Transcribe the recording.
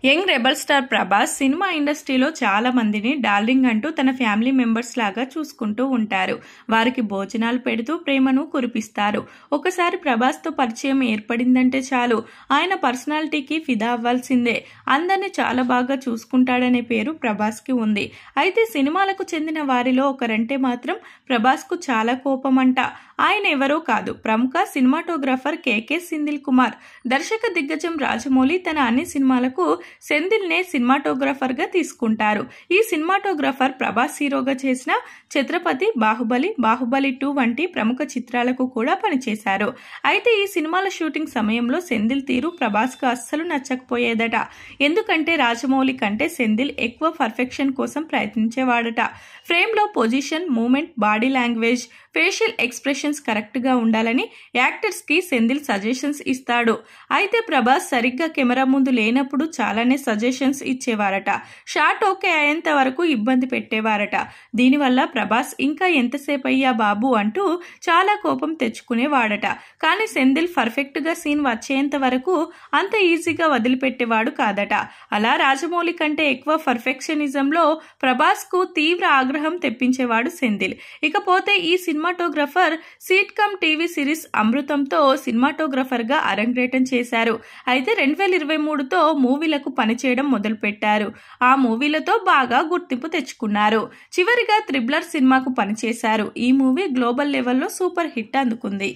Young rebel star Prabhas cinema ఇండస్ట్రీలో చాలా మందిని డార్లింగ్ అంటూ తన ఫ్యామిలీ మెంబర్స్ లాగా చూసుకుంటూ ఉంటారు. వారికి భోజనాలు పెడుతూ ప్రేమను కురిపిస్తారు. ఒకసారి ప్రభాస్ తో పరిచయం ఏర్పడిందంటే చాలు ఆయన పర్సనాలిటీకి ఫిదా అవ్వాల్సిందే. అందరినీ చాలా బాగా చూసుకుంటాడనే పేరు ప్రభాస్ కి ఉంది. అయితే సినిమాలకు చెందిన వారిలో ఒకరంటే మాత్రం ప్రభాస్ కు చాలా కోపమంట. ఆయన ఎవరో కాదు, ప్రముఖ సినిమాటోగ్రాఫర్ కేకే సెంథిల్ కుమార్. దర్శక దిగ్గజం రాజమౌళి తన అన్ని సినిమాలకు సెంథిల్ నే సినిమాటోగ్రాఫర్ గా తీసుకుంటారు. ఈ సినిమాటోగ్రాఫర్ ప్రభాస్ హీరోగా చేసిన ఛత్రపతి, బాహుబలి, బాహుబలి 2 వంటి ప్రముఖ చిత్రాలకు కూడా పనిచేశారు. అయితే ఈ సినిమాల షూటింగ్ సమయంలో సెంథిల్ తీరు ప్రభాస్ కు అస్సలు నచ్చకపోయేదట. ఎందుకంటే రాజమౌళి కంటే సెంథిల్ ఎక్కువ పర్ఫెక్షన్ కోసం ప్రయత్నించేవాడట. ఫ్రేమ్ లో position, moment, body language, facial expressions correct గా ఉండాలని యాక్టర్స్ కి సెంథిల్ సజెషన్స్ ఇస్తాడు. అయితే ప్రభాస్ సరిగ్గా కెమెరా ముందు లేనప్పుడు చాలానే సజెషన్స్ ఇచ్చేవారట. షాట్ ఓకే అయ్యేంత వరకు ఇబ్బంది పెట్టేవారట. దీనివల్ల ప్రభాస్ ఇంకా ఎంతసేపు అయ్యా బాబు అంటూ చాలా కోపం తెచ్చుకునేవాడట. కానీ సెంథిల్ పర్ఫెక్ట్ గా సీన్ వచ్చేంత వరకు అంత ఈజీగా వదిలిపెట్టేవాడు కాదట. అలా రాజమౌళి కంటే ఎక్కువ పర్ఫెక్షనిజంలో ప్రభాస్ కు తీవ్ర ఆగ్రహం తెప్పించేవాడు సెంథిల్. ఇకపోతే ఈ cinematographer sitcom TV series అమృతంతో సినిమాటోగ్రాఫర్ గా అరంగేటం చేశారు. అయితే 2023తో మూవీలకు పనిచేయడం మొదలుపెట్టారు. ఆ మూవీలతో బాగా గుర్తింపు తెచ్చుకున్నారు. చివరిగా త్రిబులర్ సినిమాకు పనిచేశారు. ఈ మూవీ గ్లోబల్ లెవెల్లో సూపర్ హిట్ అందుకుంది.